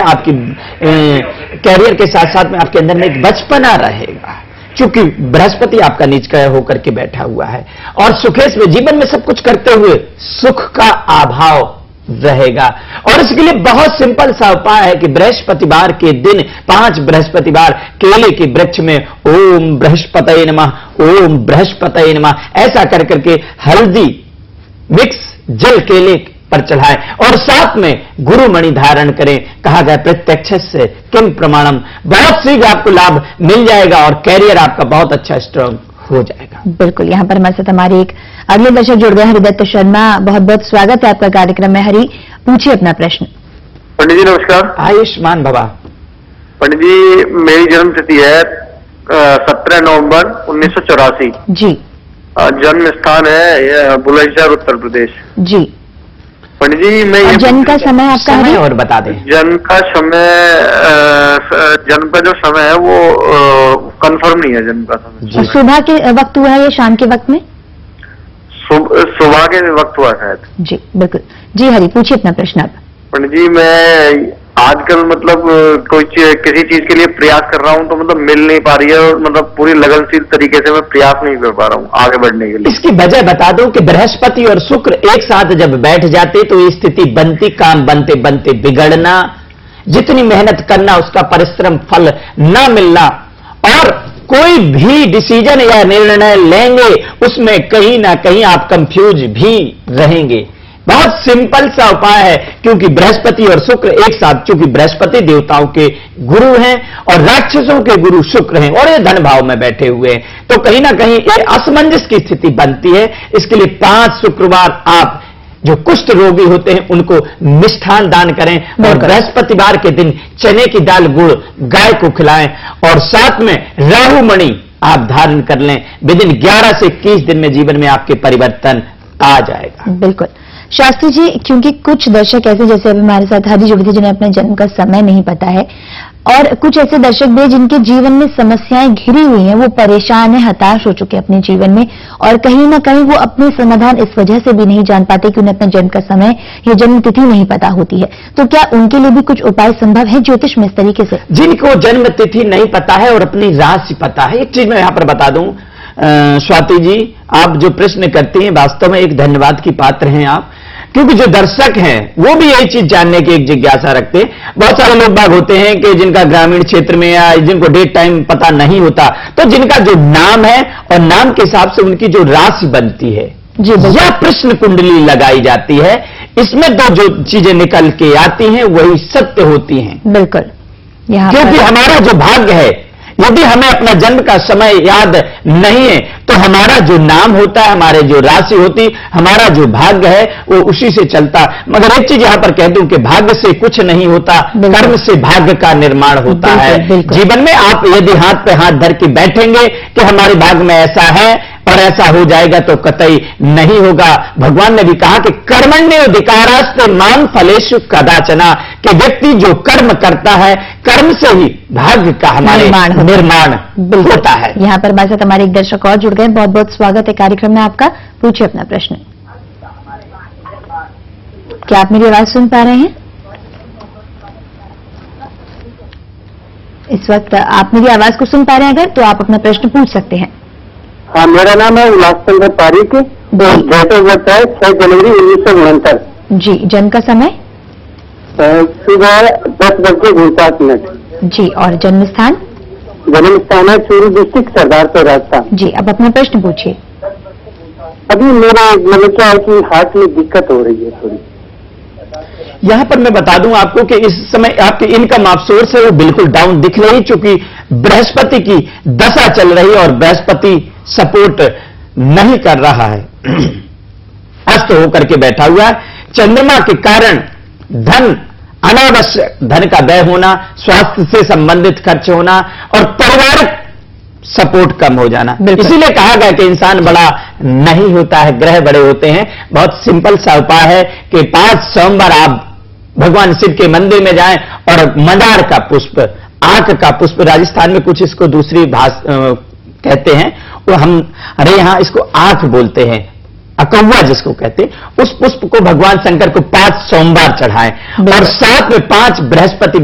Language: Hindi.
आपकी कैरियर के साथ साथ में आपके अंदर में एक बचपना रहेगा, क्योंकि बृहस्पति आपका नीच ग्रह होकर के बैठा हुआ है। और सुखेश में जीवन में सब कुछ करते हुए सुख का अभाव रहेगा। और इसके लिए बहुत सिंपल सा उपाय है कि बृहस्पतिवार के दिन 5 बृहस्पतिवार केले के वृक्ष में ओम बृहस्पतये नमः, ओम बृहस्पतये नमः ऐसा कर करके हल्दी मिक्स जल केले पर चढ़ाएं और साथ में गुरुमणि धारण करें। कहा गया प्रत्यक्ष से किम प्रमाणम, बहुत शीघ्र आपको लाभ मिल जाएगा और कैरियर आपका बहुत अच्छा स्ट्रांग हो जाएगा। बिल्कुल। यहाँ पर हमारे साथ हमारे एक अगले दर्शक जुड़ गए, हरिदत्त शर्मा, बहुत बहुत स्वागत है आपका कार्यक्रम में। हरि, पूछिए अपना प्रश्न। पंडित जी नमस्कार। आयुष्मान भवा। पंडित जी मेरी जन्म तिथि है 17 नवंबर 1984 जी। जन्म स्थान है बुलंदशहर उत्तर प्रदेश जी। पंडित जी मैं ये जन्म का समय आपका समय हरि? और बता दें। जन्म का समय, जन्म का जो समय है वो कंफर्म नहीं है जन्म का समय। सुबह के वक्त हुआ है या शाम के वक्त में? सुबह के वक्त हुआ शायद। जी बिल्कुल। जी हरि, पूछिए अपना प्रश्न आप। पंडित जी मैं आजकल मतलब किसी चीज के लिए प्रयास कर रहा हूँ तो मतलब मिल नहीं पा रही है और मतलब पूरी लगनशील तरीके से मैं प्रयास नहीं कर पा रहा हूँ आगे बढ़ने के लिए। इसकी वजह बता दूं कि बृहस्पति और शुक्र एक साथ जब बैठ जाते तो ये स्थिति बनती, काम बनते बनते बिगड़ना, जितनी मेहनत करना उसका परिश्रम फल न मिलना, और कोई भी डिसीजन या निर्णय लेंगे उसमें कहीं ना कहीं आप कंफ्यूज भी रहेंगे। बहुत सिंपल सा उपाय है, क्योंकि बृहस्पति और शुक्र एक साथ, क्योंकि बृहस्पति देवताओं के गुरु हैं और राक्षसों के गुरु शुक्र हैं और ये धन भाव में बैठे हुए हैं, तो कहीं ना कहीं ये असमंजस की स्थिति बनती है। इसके लिए 5 शुक्रवार आप जो कुष्ठ रोगी होते हैं उनको मिष्ठान दान करें और बृहस्पतिवार के दिन चने की दाल गुड़ गाय को खिलाएं और साथ में राहु मणि आप धारण कर लें। विदिन 11 से 21 दिन में जीवन में आपके परिवर्तन आ जाएगा। बिल्कुल। शास्त्री जी, क्योंकि कुछ दर्शक ऐसे, जैसे अभी हमारे साथ हरि जुड़ी थी, जिन्हें अपने जन्म का समय नहीं पता है, और कुछ ऐसे दर्शक भी जिनके जीवन में समस्याएं घिरी हुई हैं, वो परेशान है, हताश हो चुके हैं अपने जीवन में, और कहीं ना कहीं वो अपने समाधान इस वजह से भी नहीं जान पाते कि उन्हें अपना जन्म का समय या जन्म तिथि नहीं पता होती है। तो क्या उनके लिए भी कुछ उपाय संभव है ज्योतिष में इस तरीके से? जिनको जन्म तिथि नहीं पता है और अपनी राशि पता है, एक चीज मैं यहां पर बता दूं स्वाति जी, आप जो प्रश्न करती हैं वास्तव में एक धन्यवाद की पात्र हैं आप, क्योंकि जो दर्शक हैं वो भी यही चीज जानने की एक जिज्ञासा रखते हैं। बहुत सारे लोग बाग होते हैं कि जिनका ग्रामीण क्षेत्र में या जिनको डेट टाइम पता नहीं होता, तो जिनका जो नाम है और नाम के हिसाब से उनकी जो राशि बनती है या प्रश्न कुंडली लगाई जाती है, इसमें तो जो चीजें निकल के आती हैं वही सत्य होती हैं। बिल्कुल। क्योंकि हमारा जो भाग्य है, यदि हमें अपना जन्म का समय याद नहीं है तो हमारा जो नाम होता है, हमारे जो राशि होती, हमारा जो भाग्य है वो उसी से चलता। मगर एक चीज यहां पर कह दूं कि भाग्य से कुछ नहीं होता, कर्म से भाग्य का निर्माण होता है। जीवन में आप यदि हाथ पे हाथ धर के बैठेंगे कि हमारे भाग्य में ऐसा है और ऐसा हो जाएगा, तो कतई नहीं होगा। भगवान ने भी कहा कि कर्मण्येवाधिकारास्ते मां फलेषु कदाचन, कि व्यक्ति जो कर्म करता है कर्म से ही भाग्य का हमारे निर्माण होता है। यहाँ पर हमारे साथ हमारे एक दर्शक और जुड़ गए, बहुत बहुत स्वागत है कार्यक्रम में आपका। पूछिए अपना प्रश्न। क्या आप मेरी आवाज सुन पा रहे हैं? इस वक्त आप मेरी आवाज को सुन पा रहे हैं अगर, तो आप अपना प्रश्न पूछ सकते हैं। हाँ, मेरा नाम है उल्लास चंद्र पारिक, डेट ऑफ बर्थ है 6 जनवरी 1969। जी। जन्म का समय? सुबह 10:49। जी। और जन्म स्थान? जन्म स्थान है चूरू डिस्ट्रिक्ट, सरदारपुर राजस्थान। जी। अब अपना प्रश्न पूछिए। अभी मेरा मतलब क्या है कि हार्ट में दिक्कत हो रही है थोड़ी। यहां पर मैं बता दूं आपको कि इस समय आपकी इनकम ऑफ सोर्स है वो बिल्कुल डाउन दिख रही, चूंकि बृहस्पति की दशा चल रही है और बृहस्पति सपोर्ट नहीं कर रहा है, अस्त होकर के बैठा हुआ है। चंद्रमा के कारण धन, अनावश्यक धन का व्यय होना, स्वास्थ्य से संबंधित खर्च होना और पारिवारिक सपोर्ट कम हो जाना। इसीलिए कहा गया कि इंसान बड़ा नहीं होता है, ग्रह बड़े होते हैं। बहुत सिंपल सा उपाय है कि 5 सोमवार आप भगवान शिव के मंदिर में जाएं और मंदार का पुष्प, आंख का पुष्प, राजस्थान में कुछ इसको दूसरी भाषा कहते हैं, वो हम अरे यहां इसको आंख बोलते हैं, अकौवा जिसको कहते हैं, उस पुष्प को भगवान शंकर को 5 सोमवार चढ़ाएं और साथ में 5 बृहस्पतिवार